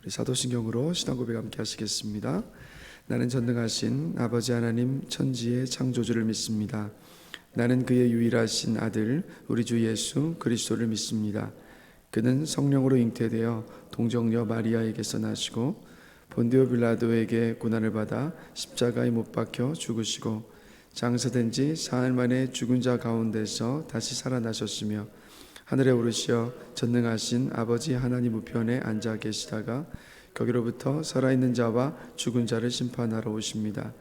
우리 사도신경으로 신앙 고백 함께 하시겠습니다. 나는 전능하신 아버지 하나님 천지의 창조주를 믿습니다. 나는 그의 유일하신 아들 우리 주 예수 그리스도를 믿습니다. 그는 성령으로 잉태되어 동정녀 마리아에게서 나시고 본디오 빌라도에게 고난을 받아 십자가에 못 박혀 죽으시고 장사된 지 사흘 만에 죽은 자 가운데서 다시 살아나셨으며 하늘에 오르시어 전능하신 아버지 하나님 우편에 앉아 계시다가 거기로부터 살아있는 자와 죽은 자를 심판하러 오십니다.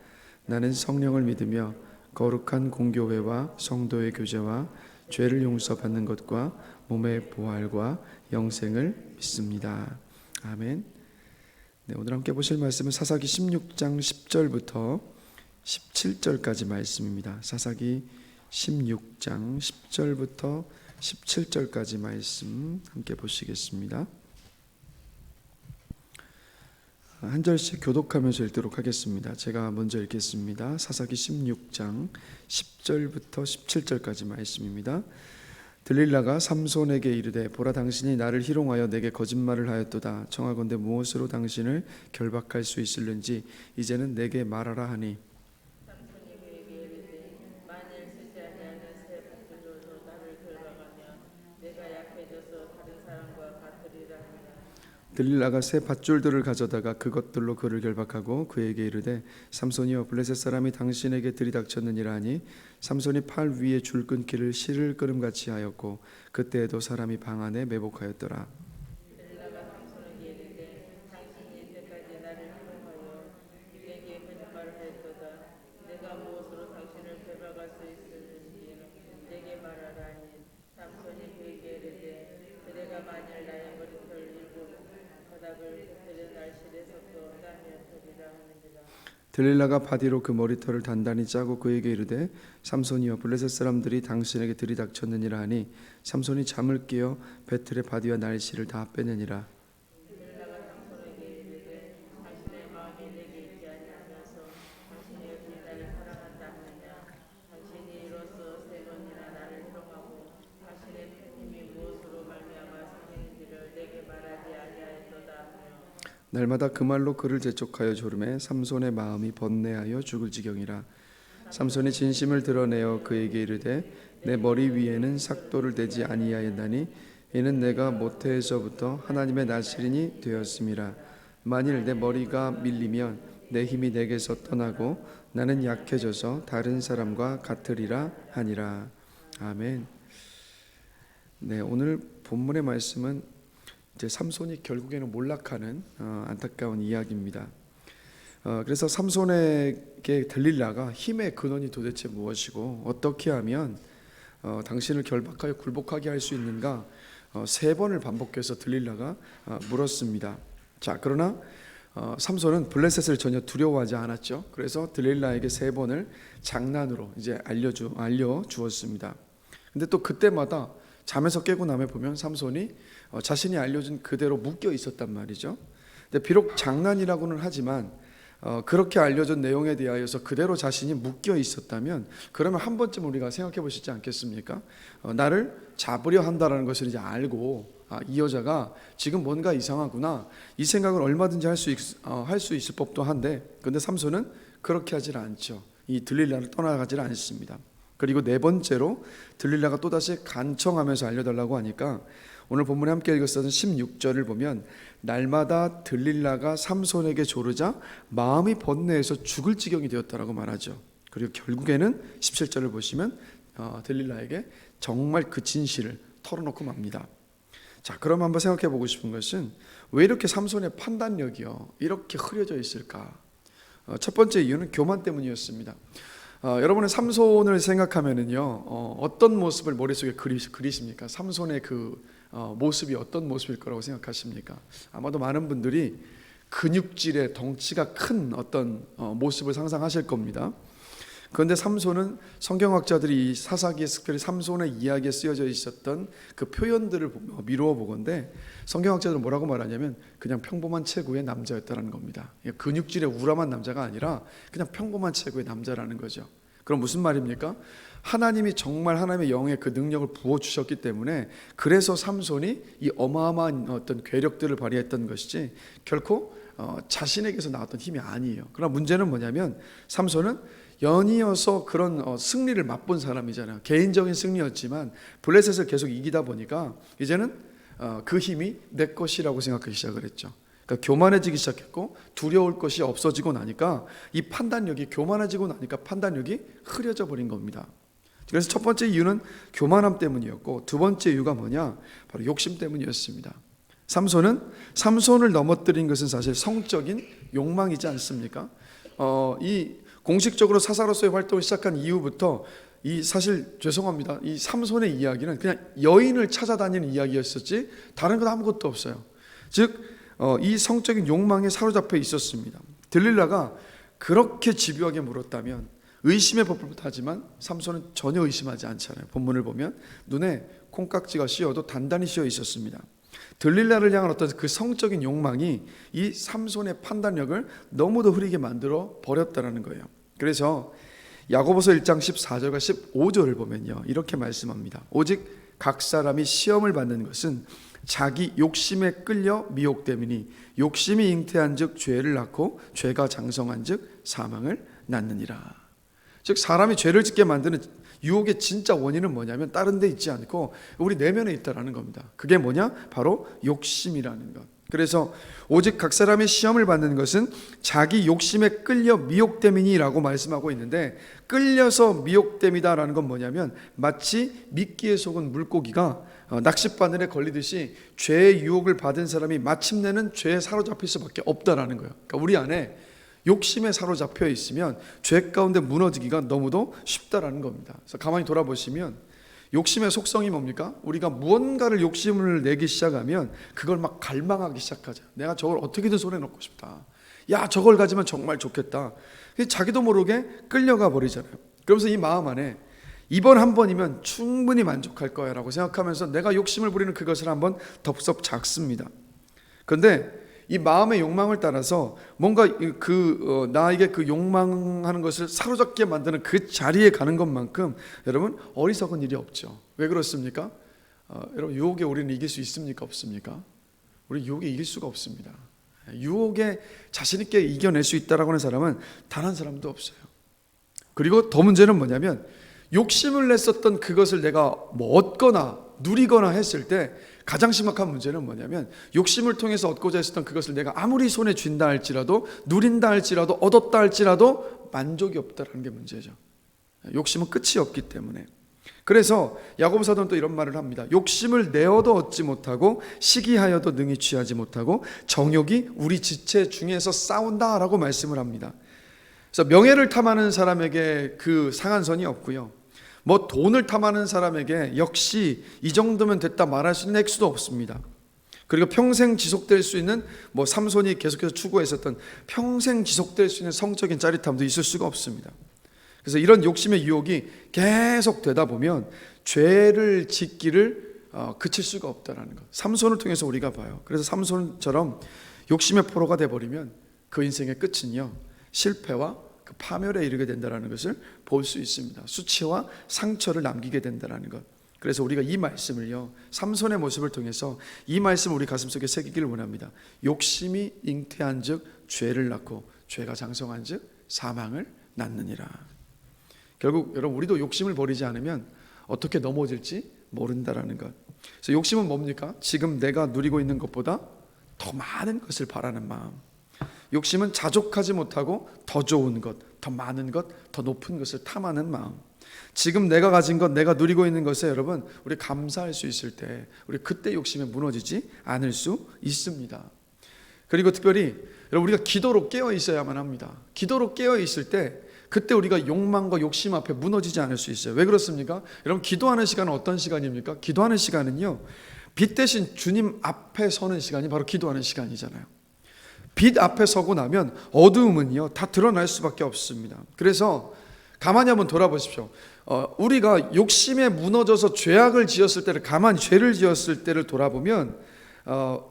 나는 성령을 믿으며 거룩한 공교회와 성도의 교제와 죄를 용서받는 것과 몸의 부활과 영생을 믿습니다. 아멘. 네, 오늘 함께 보실 말씀은 사사기 16장 10절부터 17절까지 말씀입니다. 사사기 16장 10절부터 17절까지 말씀 함께 보시겠습니다. 한 절씩 교독하면서 읽도록 하겠습니다. 제가 먼저 읽겠습니다. 사사기 16장 10절부터 17절까지 말씀입니다. 들릴라가 삼손에게 이르되 보라 당신이 나를 희롱하여 내게 거짓말을 하였도다. 청하건대 무엇으로 당신을 결박할 수 있을는지 이제는 내게 말하라 하니 들릴라가 새 밧줄들을 가져다가 그것들로 그를 결박하고 그에게 이르되 삼손이여 블레셋 사람이 당신에게 들이닥쳤느니라 하니 삼손이 팔 위에 줄 끊기를 실을 끄름같이 하였고 그때에도 사람이 방 안에 매복하였더라. 들릴라가 바디로 그 머리털을 단단히 짜고 그에게 이르되 삼손이여 블레셋 사람들이 당신에게 들이닥쳤느니라 하니 삼손이 잠을 깨어 배틀의 바디와 날씨를 다 빼내니라. 날마다 그 말로 그를 재촉하여 조름에 삼손의 마음이 번뇌하여 죽을 지경이라. 삼손이 진심을 드러내어 그에게 이르되 내 머리 위에는 삭도를 대지 아니하였나니 이는 내가 모태에서부터 하나님의 나실인이 되었음이라. 만일 내 머리가 밀리면 내 힘이 내게서 떠나고 나는 약해져서 다른 사람과 같으리라 하니라. 아멘. 네, 오늘 본문의 말씀은 이제 삼손이 결국에는 몰락하는 안타까운 이야기입니다. 그래서 삼손에게 들릴라가 힘의 근원이 도대체 무엇이고 어떻게 하면 당신을 결박하여 굴복하게 할 수 있는가 세 번을 반복해서 들릴라가 물었습니다. 자, 그러나 삼손은 블레셋을 전혀 두려워하지 않았죠. 그래서 들릴라에게 세 번을 장난으로 이제 알려주었습니다. 근데 또 그때마다 잠에서 깨고 나면 보면 삼손이 자신이 알려준 그대로 묶여 있었단 말이죠. 근데 비록 장난이라고는 하지만 그렇게 알려준 내용에 대하여서 그대로 자신이 묶여 있었다면 그러면 한 번쯤 우리가 생각해 보시지 않겠습니까? 나를 잡으려 한다라는 것을 이제 알고 이 여자가 지금 뭔가 이상하구나 이 생각을 얼마든지 할 수 있을 법도 한데 근데 삼손은 그렇게 하질 않죠. 이 들릴라를 떠나가질 않습니다. 그리고 네 번째로 들릴라가 또다시 간청하면서 알려달라고 하니까 오늘 본문에 함께 읽었던 16절을 보면 날마다 들릴라가 삼손에게 조르자 마음이 번뇌해서 죽을 지경이 되었다라고 말하죠. 그리고 결국에는 17절을 보시면 들릴라에게 정말 그 진실을 털어놓고 맙니다. 자, 그럼 한번 생각해 보고 싶은 것은 왜 이렇게 삼손의 판단력이요 이렇게 흐려져 있을까? 첫 번째 이유는 교만 때문이었습니다. 여러분은 삼손을 생각하면은요 어떤 모습을 머릿속에 그리십니까? 삼손의 그 모습이 어떤 모습일 거라고 생각하십니까? 아마도 많은 분들이 근육질의 덩치가 큰 어떤 모습을 상상하실 겁니다. 그런데 삼손은 성경학자들이 이 사사기에 특별히 삼손의 이야기에 쓰여져 있었던 그 표현들을 미루어 보건대 성경학자들은 뭐라고 말하냐면 그냥 평범한 체구의 남자였다는 겁니다. 근육질의 우람한 남자가 아니라 그냥 평범한 체구의 남자라는 거죠. 그럼 무슨 말입니까? 하나님이 정말 하나님의 영의 그 능력을 부어주셨기 때문에 그래서 삼손이 이 어마어마한 어떤 괴력들을 발휘했던 것이지 결코 자신에게서 나왔던 힘이 아니에요. 그러나 문제는 뭐냐면 삼손은 연이어서 그런 승리를 맛본 사람이잖아요. 개인적인 승리였지만 블레셋을 계속 이기다 보니까 이제는 그 힘이 내 것이라고 생각하기 시작을 했죠. 그러니까 교만해지기 시작했고 두려울 것이 없어지고 나니까 이 판단력이 교만해지고 나니까 판단력이 흐려져 버린 겁니다. 그래서 첫 번째 이유는 교만함 때문이었고 두 번째 이유가 뭐냐? 바로 욕심 때문이었습니다. 삼손을 넘어뜨린 것은 사실 성적인 욕망이지 않습니까? 이 공식적으로 사사로서의 활동을 시작한 이후부터 이 사실 죄송합니다. 이 삼손의 이야기는 그냥 여인을 찾아다니는 이야기였었지 다른 건 아무것도 없어요. 즉 이 성적인 욕망에 사로잡혀 있었습니다. 들릴라가 그렇게 집요하게 물었다면 의심의 법부하지만 삼손은 전혀 의심하지 않잖아요. 본문을 보면 눈에 콩깍지가 씌어도 단단히 씌어 있었습니다. 들릴라를 향한 어떤 그 성적인 욕망이 이 삼손의 판단력을 너무도 흐리게 만들어 버렸다는 거예요. 그래서 야고보서 1장 14절과 15절을 보면요 이렇게 말씀합니다. 오직 각 사람이 시험을 받는 것은 자기 욕심에 끌려 미혹됨이니 욕심이 잉태한 즉 죄를 낳고 죄가 장성한 즉 사망을 낳느니라. 즉 사람이 죄를 짓게 만드는 유혹의 진짜 원인은 뭐냐면 다른 데 있지 않고 우리 내면에 있다라는 겁니다. 그게 뭐냐? 바로 욕심이라는 것. 그래서 오직 각 사람의 시험을 받는 것은 자기 욕심에 끌려 미혹됨이니라고 말씀하고 있는데 끌려서 미혹됨이다라는 건 뭐냐면 마치 미끼에 속은 물고기가 낚싯바늘에 걸리듯이 죄의 유혹을 받은 사람이 마침내는 죄에 사로잡힐 수밖에 없다라는 거예요. 그러니까 우리 안에 욕심에 사로잡혀 있으면 죄 가운데 무너지기가 너무도 쉽다라는 겁니다. 그래서 가만히 돌아보시면 욕심의 속성이 뭡니까? 우리가 무언가를 욕심을 내기 시작하면 그걸 막 갈망하기 시작하죠. 내가 저걸 어떻게든 손에 넣고 싶다. 야, 저걸 가지면 정말 좋겠다. 자기도 모르게 끌려가 버리잖아요. 그러면서 이 마음 안에 이번 한 번이면 충분히 만족할 거야 라고 생각하면서 내가 욕심을 부리는 그것을 한번 덥석 잡습니다. 그런데 이 마음의 욕망을 따라서 뭔가 나에게 그 욕망하는 것을 사로잡게 만드는 그 자리에 가는 것만큼 여러분 어리석은 일이 없죠. 왜 그렇습니까? 여러분 유혹에 우리는 이길 수 있습니까? 없습니까? 우리 유혹에 이길 수가 없습니다. 유혹에 자신 있게 이겨낼 수 있다라고 하는 사람은 단 한 사람도 없어요. 그리고 더 문제는 뭐냐면 욕심을 냈었던 그것을 내가 뭐 얻거나 누리거나 했을 때 가장 심각한 문제는 뭐냐면 욕심을 통해서 얻고자 했었던 그것을 내가 아무리 손에 쥔다 할지라도 누린다 할지라도 얻었다 할지라도 만족이 없다는 게 문제죠. 욕심은 끝이 없기 때문에. 그래서 야고보 사도는 또 이런 말을 합니다. 욕심을 내어도 얻지 못하고 시기하여도 능히 취하지 못하고 정욕이 우리 지체 중에서 싸운다라고 말씀을 합니다. 그래서 명예를 탐하는 사람에게 그 상한선이 없고요. 뭐 돈을 탐하는 사람에게 역시 이 정도면 됐다 말할 수 있는 액수도 없습니다. 그리고 평생 지속될 수 있는 뭐 삼손이 계속해서 추구했었던 평생 지속될 수 있는 성적인 짜릿함도 있을 수가 없습니다. 그래서 이런 욕심의 유혹이 계속 되다 보면 죄를 짓기를 그칠 수가 없다는 것. 삼손을 통해서 우리가 봐요. 그래서 삼손처럼 욕심의 포로가 돼버리면 그 인생의 끝은요 실패와 그 파멸에 이르게 된다는 것을 볼 수 있습니다. 수치와 상처를 남기게 된다는 것. 그래서 우리가 이 말씀을요 삼손의 모습을 통해서 이 말씀을 우리 가슴속에 새기기를 원합니다. 욕심이 잉태한 즉 죄를 낳고 죄가 장성한 즉 사망을 낳느니라. 결국 여러분 우리도 욕심을 버리지 않으면 어떻게 넘어질지 모른다라는 것. 그래서 욕심은 뭡니까? 지금 내가 누리고 있는 것보다 더 많은 것을 바라는 마음. 욕심은 자족하지 못하고 더 좋은 것, 더 많은 것, 더 높은 것을 탐하는 마음. 지금 내가 가진 것, 내가 누리고 있는 것에 여러분 우리 감사할 수 있을 때 우리 그때 욕심에 무너지지 않을 수 있습니다. 그리고 특별히 여러분 우리가 기도로 깨어 있어야만 합니다. 기도로 깨어 있을 때 그때 우리가 욕망과 욕심 앞에 무너지지 않을 수 있어요. 왜 그렇습니까? 여러분 기도하는 시간은 어떤 시간입니까? 기도하는 시간은요 빛 대신 주님 앞에 서는 시간이 바로 기도하는 시간이잖아요. 빛 앞에 서고 나면 어두움은요 다 드러날 수밖에 없습니다. 그래서 가만히 한번 돌아보십시오. 우리가 욕심에 무너져서 죄악을 지었을 때를 가만히 죄를 지었을 때를 돌아보면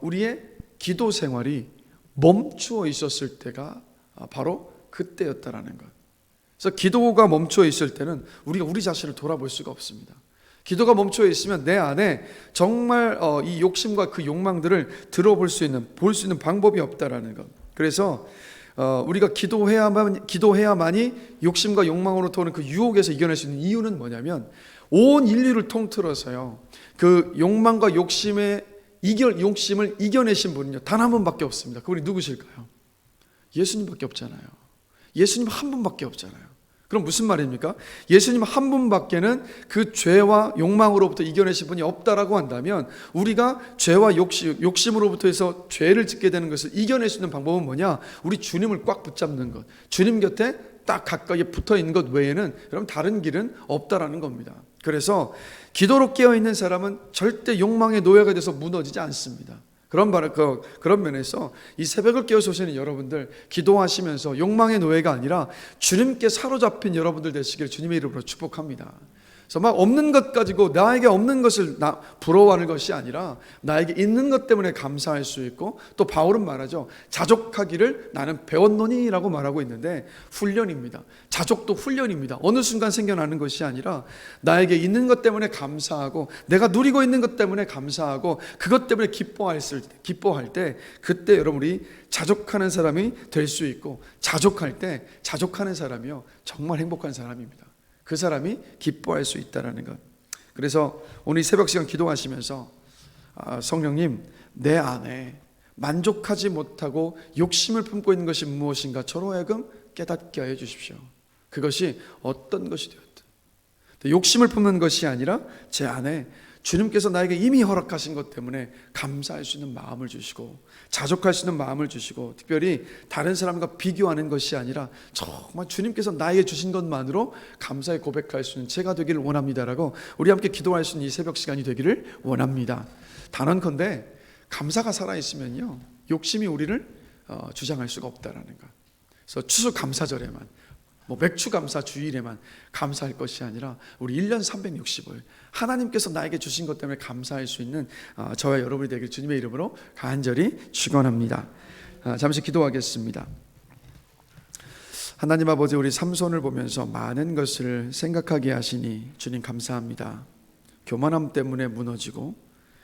우리의 기도 생활이 멈추어 있었을 때가 바로 그때였다라는 것. 그래서 기도가 멈춰 있을 때는 우리가 우리 자신을 돌아볼 수가 없습니다. 기도가 멈춰 있으면 내 안에 정말 이 욕심과 그 욕망들을 볼 수 있는 방법이 없다라는 것. 그래서 우리가 기도해야만이 욕심과 욕망으로 도는 그 유혹에서 이겨낼 수 있는 이유는 뭐냐면, 온 인류를 통틀어서요, 그 욕망과 욕심을 이겨내신 분은요 단 한 분밖에 없습니다. 그분이 누구실까요? 예수님밖에 없잖아요. 예수님 한 분밖에 없잖아요. 그럼 무슨 말입니까? 예수님 한 분밖에는 그 죄와 욕망으로부터 이겨내신 분이 없다라고 한다면, 우리가 죄와 욕심으로부터 해서 죄를 짓게 되는 것을 이겨낼 수 있는 방법은 뭐냐? 우리 주님을 꽉 붙잡는 것, 주님 곁에 딱 가까이 붙어 있는 것 외에는 여러분 다른 길은 없다라는 겁니다. 그래서 기도로 깨어있는 사람은 절대 욕망의 노예가 돼서 무너지지 않습니다. 그런 면에서 이 새벽을 깨어서 오시는 여러분들, 기도하시면서 욕망의 노예가 아니라 주님께 사로잡힌 여러분들 되시길 주님의 이름으로 축복합니다. 그래서 막 없는 것 가지고 나에게 없는 것을 부러워하는 것이 아니라 나에게 있는 것 때문에 감사할 수 있고, 또 바울은 말하죠. 자족하기를 나는 배웠노니라고 말하고 있는데, 훈련입니다. 자족도 훈련입니다. 어느 순간 생겨나는 것이 아니라 나에게 있는 것 때문에 감사하고, 내가 누리고 있는 것 때문에 감사하고, 그것 때문에 기뻐할 때 그때 여러분이 자족하는 사람이 될 수 있고, 자족할 때 자족하는 사람이요 정말 행복한 사람입니다. 그 사람이 기뻐할 수 있다는 것. 그래서 오늘 이 새벽 시간 기도하시면서 성령님, 내 안에 만족하지 못하고 욕심을 품고 있는 것이 무엇인가 저로 하여금 깨닫게 하여 주십시오. 그것이 어떤 것이 되었든 욕심을 품는 것이 아니라 제 안에 주님께서 나에게 이미 허락하신 것 때문에 감사할 수 있는 마음을 주시고, 자족할 수 있는 마음을 주시고, 특별히 다른 사람과 비교하는 것이 아니라 정말 주님께서 나에게 주신 것만으로 감사의 고백할 수 있는 제가 되기를 원합니다라고 우리 함께 기도할 수 있는 이 새벽 시간이 되기를 원합니다. 단언컨대 감사가 살아있으면요 욕심이 우리를 주장할 수가 없다라는 것. 그래서 추수 감사절에만, 맥주 감사 주일에만 감사할 것이 아니라 우리 1년 365일 하나님께서 나에게 주신 것 때문에 감사할 수 있는 저와 여러분이 되길 주님의 이름으로 간절히 축원합니다. 잠시 기도하겠습니다. 하나님 아버지, 우리 삼손을 보면서 많은 것을 생각하게 하시니 주님 감사합니다. 교만함 때문에 무너지고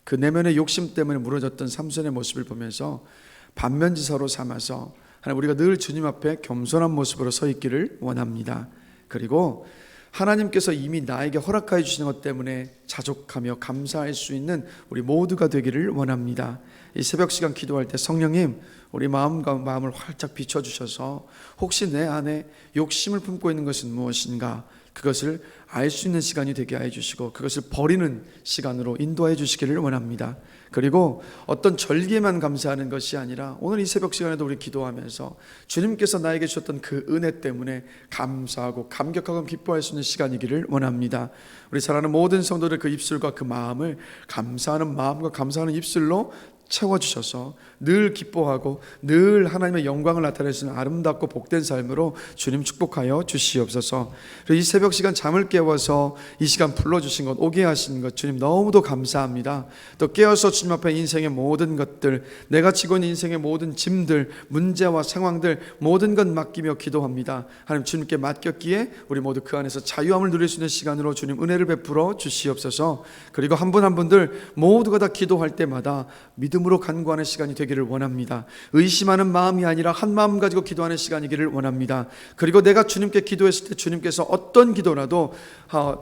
그 내면의 욕심 때문에 무너졌던 삼손의 모습을 보면서 반면지사로 삼아서 하나님, 우리가 늘 주님 앞에 겸손한 모습으로 서 있기를 원합니다. 그리고 하나님께서 이미 나에게 허락하여 주시는 것 때문에 자족하며 감사할 수 있는 우리 모두가 되기를 원합니다. 이 새벽 시간 기도할 때 성령님, 우리 마음을 활짝 비춰주셔서 혹시 내 안에 욕심을 품고 있는 것은 무엇인가, 그것을 알 수 있는 시간이 되게 해 주시고, 그것을 버리는 시간으로 인도해 주시기를 원합니다. 그리고 어떤 절기에만 감사하는 것이 아니라 오늘 이 새벽 시간에도 우리 기도하면서 주님께서 나에게 주셨던 그 은혜 때문에 감사하고 감격하고 기뻐할 수 있는 시간이기를 원합니다. 우리 사랑하는 모든 성도들 그 입술과 그 마음을 감사하는 마음과 감사하는 입술로 채워주셔서 늘 기뻐하고 늘 하나님의 영광을 나타내시는 아름답고 복된 삶으로 주님 축복하여 주시옵소서. 이 새벽 시간 잠을 깨워서 이 시간 불러주신 것, 오게 하신 것 주님 너무도 감사합니다. 또 깨어서 주님 앞에 인생의 모든 것들, 내가 지고 있는 인생의 모든 짐들, 문제와 상황들 모든 것 맡기며 기도합니다. 하나님, 주님께 맡겼기에 우리 모두 그 안에서 자유함을 누릴 수 있는 시간으로 주님 은혜를 베풀어 주시옵소서. 그리고 한 분 한 분들 모두가 다 기도할 때마다 믿음으로 간구하는 시간이 되기를 원합니다. 의심하는 마음이 아니라 한 마음 가지고 기도하는 시간이기를 원합니다. 그리고 내가 주님께 기도했을 때 주님께서 어떤 기도라도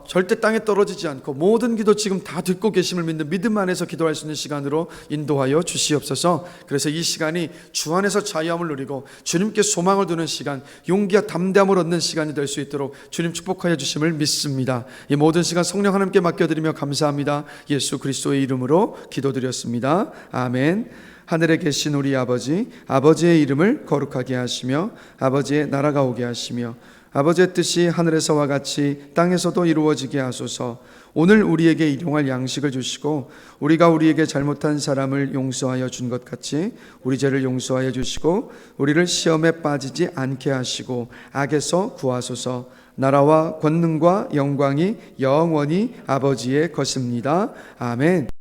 절대 땅에 떨어지지 않고 모든 기도 지금 다 듣고 계심을 믿는 믿음 안에서 기도할 수 있는 시간으로 인도하여 주시옵소서. 그래서 이 시간이 주 안에서 자유함을 누리고 주님께 소망을 두는 시간, 용기와 담대함을 얻는 시간이 될 수 있도록 주님 축복하여 주심을 믿습니다. 이 모든 시간 성령 하나님께 맡겨드리며 감사합니다. 예수 그리스도의 이름으로 기도드렸습니다. 아멘. 하늘에 계신 우리 아버지, 아버지의 이름을 거룩하게 하시며 아버지의 나라가 오게 하시며 아버지의 뜻이 하늘에서와 같이 땅에서도 이루어지게 하소서. 오늘 우리에게 일용할 양식을 주시고 우리가 우리에게 잘못한 사람을 용서하여 준 것 같이 우리 죄를 용서하여 주시고 우리를 시험에 빠지지 않게 하시고 악에서 구하소서. 나라와 권능과 영광이 영원히 아버지의 것입니다. 아멘.